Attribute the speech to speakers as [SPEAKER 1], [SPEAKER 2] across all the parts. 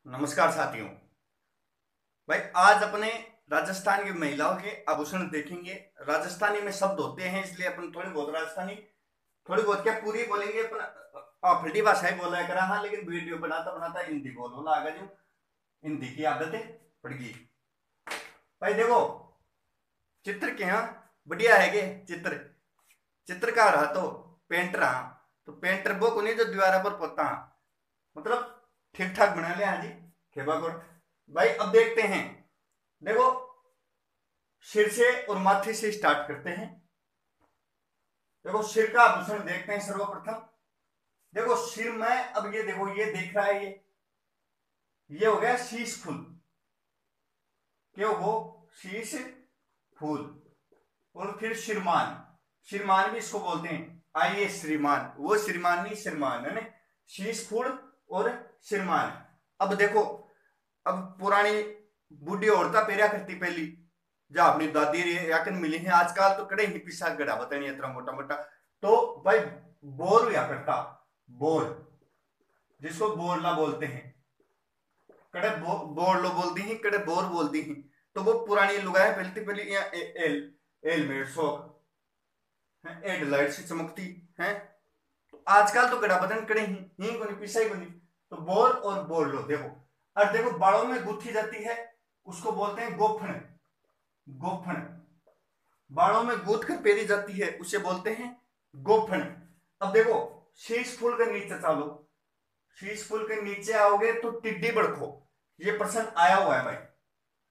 [SPEAKER 1] नमस्कार साथियों। भाई आज अपने राजस्थान की महिलाओं के आभूषण देखेंगे। राजस्थानी में शब्द होते हैं इसलिए अपन थोड़ी बहुत राजस्थानी, थोड़ी बहुत क्या पूरी बोलेंगे अपन। फटी भाषा ही बोला करा, हाँ, लेकिन वीडियो बनाता बनाता हिंदी बोलो ना, आगे जो हिंदी की आदतें पड़ गई। भाई देखो, चित्र के यहाँ बढ़िया है के चित्र। चित्रकार रहा तो पेंटर रहा, तो पेंटर वो को नहीं जो दीवार पर पोता, मतलब ठीक ठाक बना लिया। हाँ जी, खेबा को। भाई अब देखते हैं, देखो सिर से और माथे से स्टार्ट करते हैं। देखो सिर का आभूषण देखते हैं सर्वप्रथम। देखो सिर में, अब ये देखो, ये देख रहा है, ये हो गया शीश फूल। क्यों हो शीश फूल। और फिर श्रीमान, श्रीमान भी इसको बोलते हैं। आइए श्रीमान, वो श्रीमान नहीं, श्रीमान है ना, शीश फूल और श्रीमान। अब देखो, अब पुरानी बूढ़ी औरतें पेरा करती पहली, जो अपनी दादी याकन मिली है। आजकल तो कड़े ही पिसा गड़ा बता नहीं, इतना मोटा मोटा। तो भाई बोर हुआ करता, बोर, जिसको बोरला बोलते हैं। कड़े बोरलो बोलती ही, कड़े बोर बोलती ही। तो वो पुरानी लुगाई पहलती पहली एल एल मेड शौक एड लाइट से चमकती है। तो आजकल तो गड़ा बदन कड़े ही को नहीं, पिसा ही को नहीं। तो बोर और बोर लो देखो। और देखो बालों में गुथी जाती है, उसको बोलते हैं गोफन। गोफन, बालों में गूंथ कर पहनी जाती है, उसे बोलते हैं गोफन। अब देखो शीश फूल के नीचे चालो, शीश फूल के नीचे आओगे तो टिड्डी बड़खो, ये प्रश्न आया हुआ है भाई।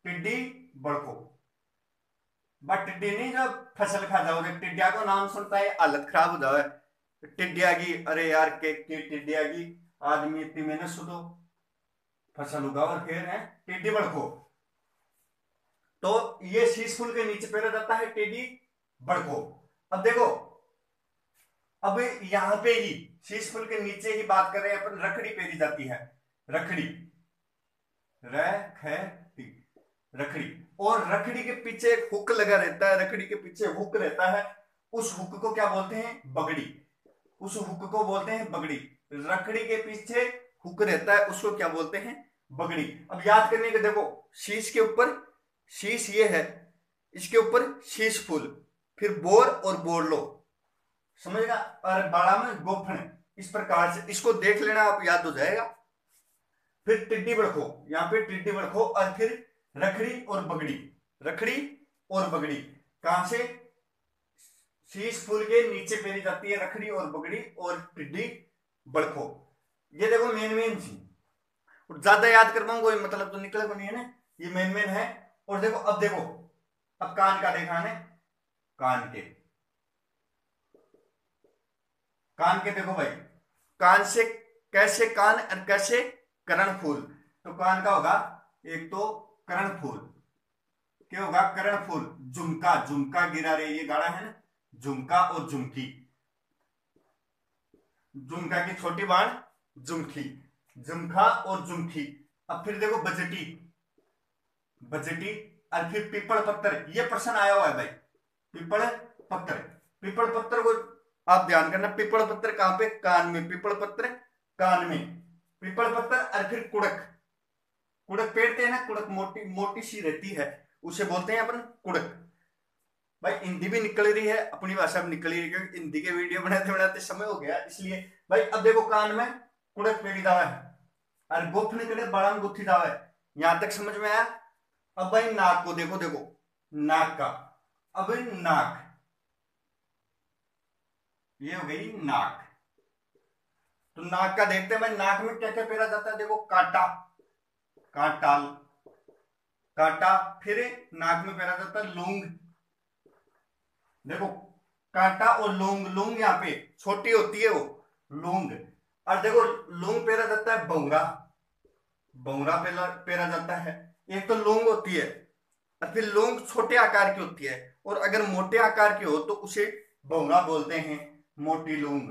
[SPEAKER 1] टिड्डी बड़खो, बट टिड्डी नहीं जो फसल खा जाओगे, टिड्डिया को नाम सुनता है हालत खराब हो जाए। टिड्डिया की, अरे यार के टिड्डिया की, आदमी इतनी मेहनत सुधो फसल उगाओ और फिर है टिड्डी बड़खो। तो ये शीश फूल के नीचे पहना जाता है टिड्डी बड़खो। अब देखो, अब यहां पे ही शीश फूल के नीचे ही बात कर रहे हैं अपन, रखड़ी पहनी जाती है। रखड़ी, रखड़ी, रखड़ी। और रखड़ी के पीछे एक हुक लगा रहता है, रखड़ी के पीछे हुक रहता है, उस हुक को क्या बोलते हैं? बगड़ी। उस हुक को बोलते हैं बगड़ी। रखड़ी के पीछे हुक रहता है, उसको क्या बोलते हैं? बगड़ी। अब याद करने के देखो, शीश के ऊपर, शीश ये है, इसके ऊपर शीश फूल, फिर बोर और बोरलो, समझेगा? और बाड़ा में गोफन, इस प्रकार से इसको देख लेना, आप याद हो जाएगा। फिर टिड्डी बड़खो, यहाँ पे टिड्डी बड़खो, और फिर रखड़ी और बगड़ी। रखड़ी और बगड़ी कहां से? शीश फूल के नीचे पहनी जाती है रखड़ी और बगड़ी और टिड्डी बड़खो। ये देखो मेन मेन थी, और ज्यादा याद कर पाऊंगा मतलब तो निकले को नहीं है ना, ये मेन मेन है। और देखो, अब देखो, अब कान का देखा है, कान के, कान के देखो भाई, कान से कैसे कान और कैसे करण फूल। तो कान का होगा एक तो करण फूल, क्या होगा? करण फूल। झुमका, झुमका गिरा रे, ये गाड़ा है ना, झुमका और झुमकी। झुमका की छोटी बाण झुमकी, झुमका और झुमकी। अब फिर देखो बजटी, बजटी। और फिर पीपल पत्थर, ये प्रश्न आया हुआ है भाई, पीपल पत्थर। पीपल पत्थर को आप ध्यान करना, पीपल पत्थर कहां पे? कान में, पीपल पत्थर कान में, पीपल पत्थर। और फिर कुड़क, कुड़क पेड़ते हैं ना, कुड़क मोटी मोटी सी रहती है, उसे बोलते हैं अपन कुड़क। भाई हिंदी भी निकल रही है, अपनी भाषा भी निकल रही है, क्योंकि हिंदी के वीडियो बनाते बनाते समय हो गया इसलिए। भाई अब देखो, कान में कुड़क पेड़ी दावा है, और गोफने के लिए बड़ा में गुत्थी दावा है। यहां तक समझ में आया? अब भाई नाक को देखो, देखो नाक का, अब नाक, ये हो गई नाक। तो नाक का देखते हैं भाई, नाक में क्या क्या पहना जाता है? देखो कांटा, कांटा, कांटा। फिर नाक में पहना जाता है लूंग। देखो कांटा और लूंग, लूंग यहाँ पे छोटी होती है वो लूंग। और देखो लूंग पहना जाता है बौरा, बौरा पहना जाता है। एक तो लूंग होती है, और फिर लूंग छोटे आकार की होती है, और अगर मोटे आकार की हो तो उसे बौरा बोलते हैं, मोटी लूंग।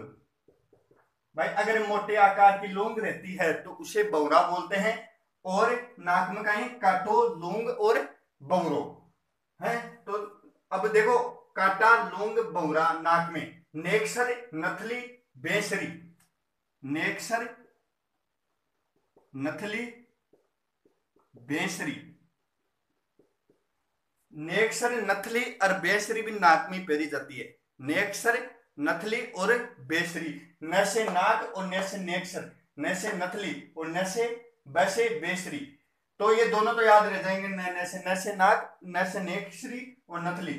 [SPEAKER 1] भाई अगर मोटे आकार की लूंग रहती है तो उसे बौरा बोलते हैं। और नाक में कहीं काटो, लूंग और बौरो है। तो अब देखो, काटा, लूंग, बौरा नाक में। नेक्सर, नथली, बेसरी, नेक्सर, नथली, बेसरी। नेक्सर, नथली और बेसरी भी नाक में पहरी जाती है। नेक्सर, नथली और बेसरी। न से नाक और न से नेक्सर, न से नथली और न से वैसे बेसरी। तो ये दोनों तो याद रह जाएंगे, न से नाक, न से नेक्सरी और नथली।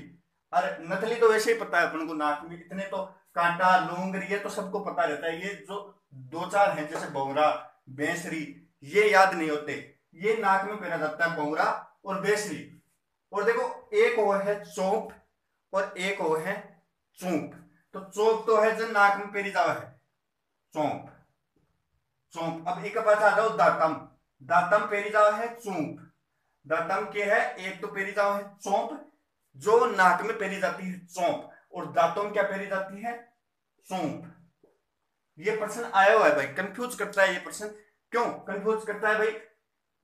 [SPEAKER 1] और नथली तो वैसे ही पता है अपन को, नाक में इतने तो कांटा, लूंगरी, ये तो सबको पता रहता है। ये जो दो चार हैं जैसे भौंगरा, बेसरी, ये याद नहीं होते। ये नाक में पहना जाता है भौंगरा और बेसरी। और देखो एक वो है चौंप और एक वो है चूंप। तो चौंप तो है जो नाक में पहरी जावा है, चौंप, चौंप। अब एक पास आ जाओ दातम। दातम पहरी जावा है चूंप। दातम के है, एक तो पहरी जावा है चौंप, जो नाक में पहरी जाती है चौंप, और दांतों में क्या पहरी जाती है, चूंप। ये प्रश्न आया हुआ है भाई, कंफ्यूज करता है ये प्रश्न। क्यों कंफ्यूज करता है भाई?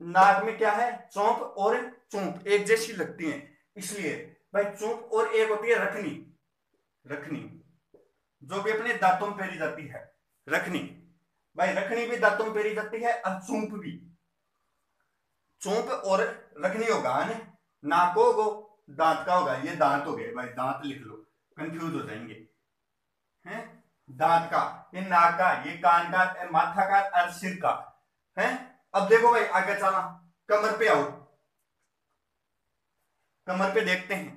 [SPEAKER 1] नाक में क्या है, चौंप और चूंप एक जैसी लगती हैं, इसलिए भाई चूंप। और एक होती है रखनी, रखनी जो भी अपने दांतों में पहरी जाती है, रखनी। भाई रखनी भी दांतों में पहरी जाती है और चूंप भी। चूंप और रखनी होगा है ना, नाक होगा, दांत का होगा। ये दांत हो गए भाई, दांत लिख लो, कंफ्यूज हो जाएंगे हैं। दांत का, ये नाक का, ये कान का, माथा का और सिर का है। अब देखो भाई आगे चला, कमर पे आओ, कमर पे देखते हैं।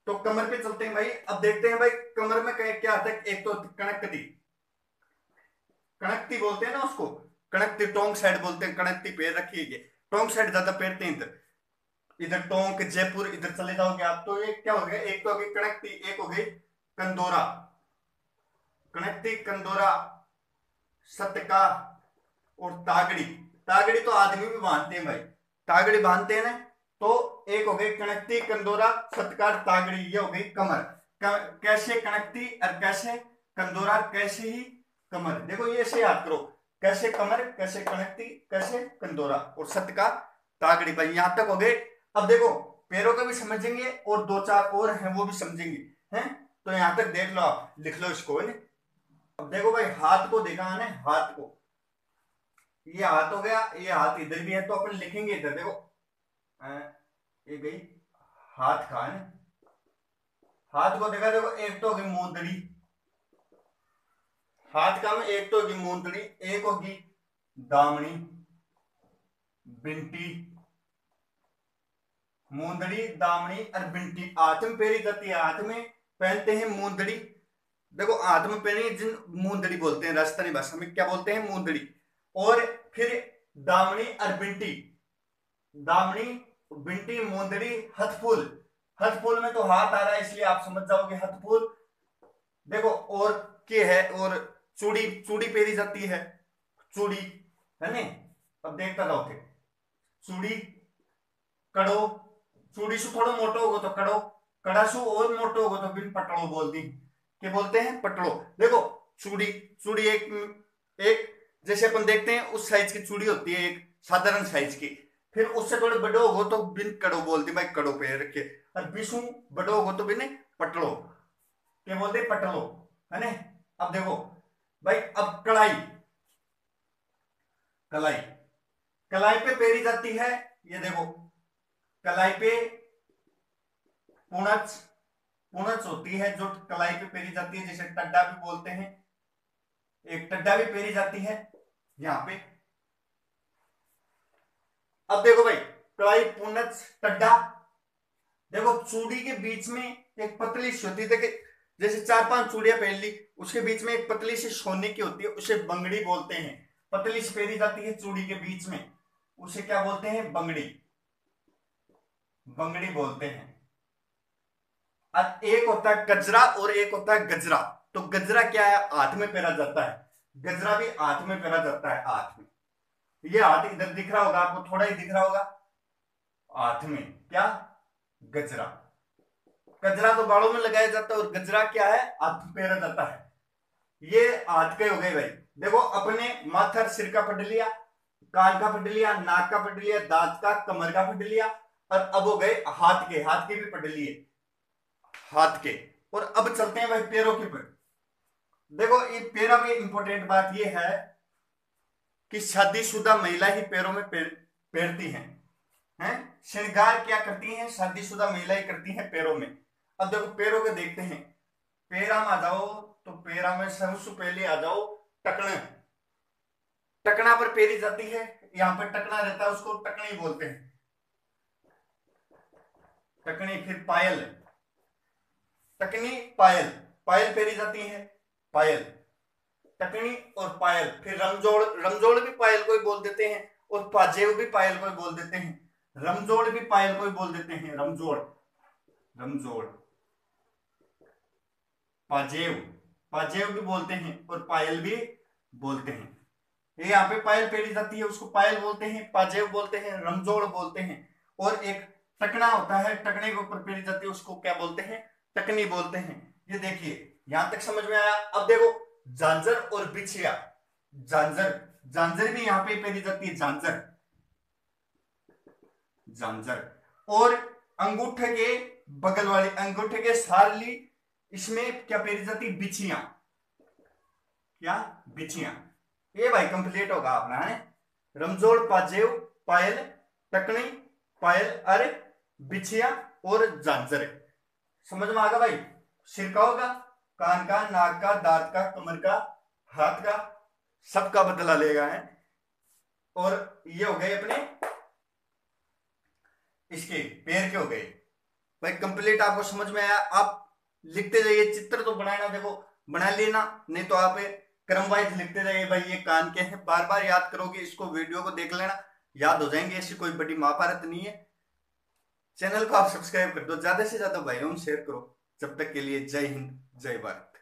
[SPEAKER 1] तो कमर पे चलते हैं भाई। अब देखते हैं भाई कमर में क्या आता है। एक तो कणकती, कणकती बोलते हैं ना उसको, कणकती, टोंक साइड बोलते हैं, कणकती पैर रखी है। टोंक साइड ज्यादा पहनते हैं इधर, इधर टोंक, जयपुर, इधर चले जाओगे आप तो ये क्या हो गया, एक तो हो गई कणकती, एक हो गई कंदोरा। कणकती, कंदोरा, सतका और तागड़ी। तागड़ी तो आदमी भी बांधते हैं भाई, तागड़ी बांधते हैं ना। तो एक हो गई कणकती, कंदोरा, सतकार, तागड़ी, ये हो गई कमर। कैसे कणकती और कैसे कंदोरा, कैसे ही कमर। देखो ये ऐसे याद करो, कैसे कमर, कैसे कणकती, कैसे कंदोरा और सतका, तागड़ी। भाई यहां तक हो गए। अब देखो पैरों का भी समझेंगे और दो चार और हैं वो भी समझेंगे हैं। तो यहां तक देख लो, आप लिख लो इसको है। अब देखो भाई हाथ को देखा है ना, हाथ को, ये हाथ हो गया, ये हाथ इधर भी है तो अपन लिखेंगे इधर। देखो ये गई हाथ का है ना, हाथ को देखा, देखो एक तो होगी मूंदड़ी, हाथ का में एक तो होगी मूंदड़ी, एक होगी दामनी, बिंटी, मूंदड़ी, दामनी और बिंटी। हाथ में पहनी जाती है, हाथ में पहनते हैं मूंदड़ी। देखो हाथ में पहनी, जिन मूंदड़ी बोलते हैं राजस्थानी भाषा में, क्या बोलते हैं, मूंदड़ी। और फिर दामनी और बिंटी, दामनी, बिंटी, मूंदड़ी, हथफूल। हथफूल में तो हाथ आ रहा है इसलिए आप समझ जाओगे हथफूल। देखो और क्या है, और चूड़ी, चूड़ी पहनी जाती है, चूड़ी है ना। अब देखता जाओ फिर, चूड़ी, कड़ो, चूड़ी से थोड़ा मोटो होगा तो कड़ो, कड़ा सु और मोटो होगा तो बिन पटड़ो बोल दी, क्या बोलते हैं, पटड़ो। देखो चूड़ी, चूड़ी एक, एक जैसे अपन देखते हैं उस साइज की चूड़ी होती है, एक साधारण साइज की। फिर उससे थोड़े बड़े होगो तो बिन कड़ो बोलती, भाई कड़ो पे रखे। और बिसु बड़े होगो तो बिन पटड़ो, क्या बोलते, पटलो है ना। अब देखो भाई, अब कढ़ाई, कलाई, कलाई पे पहनी जाती है, ये देखो कलाई पे पुणच, पुणच होती है जो कलाई पे पहनी जाती है, जैसे टड्डा भी बोलते हैं, एक टड्डा भी पहनी जाती है यहां पे। अब देखो भाई कलाई, पुणच, टड्डा। देखो चूड़ी के बीच में एक पतली सी होती है, देखिए जैसे चार पांच चूड़ियां पहन ली, उसके बीच में एक पतली सी सोने की होती है, उसे बंगड़ी बोलते हैं। पतली सी पहनी जाती है चूड़ी के बीच में, उसे क्या बोलते हैं, बंगड़ी, बंगड़ी बोलते हैं। अब एक होता है गजरा और एक होता है गजरा। तो गजरा क्या है, हाथ में पहना जाता है, गजरा भी हाथ में पहना जाता है, हाथ में। ये हाथ इधर दिख रहा होगा आपको, थोड़ा ही दिख रहा होगा, हाथ में क्या, गजरा। गजरा तो बालों में लगाया जाता है और गजरा क्या है, हाथ में पहना जाता है। ये हाथ के हो गए भाई। देखो अपने माथा सिर का पढ़ लिया, कान का पढ़ लिया, नाक का पढ़ लिया, दांत का, कमर का पढ़ लिया, और अब हो गए हाथ के, हाथ के भी पढ़ लिए, हाथ के। और अब चलते हैं भाई पैरों के पर। देखो ये पैरों में इंपॉर्टेंट बात ये है कि शादीशुदा महिला ही पैरों में पहनती हैं। श्रृंगार क्या करती हैं शादीशुदा महिलाएं करती हैं पैरों में। अब देखो पैरों के देखते हैं, पैरा में आ जाओ तो पैरा में सबसे पहले आ जाओ टकना। टकना पर पेरी जाती है, यहाँ पर टकना रहता है उसको टकनी बोलते हैं, टकनी। फिर पायल, टकनी पायल, पायल पेरी जाती है, पायल टकनी और पायल। फिर रमजोड़, रमजोड़ भी पायल को ही बोल देते हैं और पाजेव भी पायल को ही बोल देते हैं, रमजोड़ भी पायल को ही बोल देते हैं, रमजोड़, रमजोड़, पाजेव, पाजेव भी बोलते हैं और पायल भी बोलते हैं। ये यहाँ पे पायल पेरी जाती है उसको पायल बोलते हैं, पाजेव बोलते हैं, रमजोड़ बोलते हैं। और एक टकना होता है, टकने के ऊपर पेरी जाती है उसको क्या बोलते हैं, टकनी बोलते हैं। ये देखिए यहां तक समझ में आया। अब देखो झांझर और बिछिया, झांझर, झांझर भी यहाँ पे पेरी जाती है, झांझर, झांझर। और अंगूठे के बगल वाली, अंगूठे के सारली, इसमें क्या पेरी जाती है, बिछिया, क्या, बिछिया। ये भाई कंप्लीट होगा अपना है, रमजोड़, पाजेव, पायल, टकनी, पायल, अरे बिछिया और झांझर। समझ में आ गया भाई। सिर का होगा, कान का, नाक का, दांत का, कमर का, हाथ का, सबका बदला लेगा है। और ये हो गए अपने इसके पैर के हो गए भाई कंप्लीट। आपको समझ में आया। आप लिखते जाइए, चित्र तो बनाना देखो बना लेना, नहीं तो आप क्रम वाइज लिखते जाइए भाई ये कान के हैं, बार बार याद करोगे इसको, वीडियो को देख लेना, याद हो जाएंगे, ऐसी कोई बड़ी महाभारत नहीं है। चैनल को आप सब्सक्राइब कर दो, ज्यादा से ज्यादा भाइयों शेयर करो। जब तक के लिए जय हिंद, जय भारत।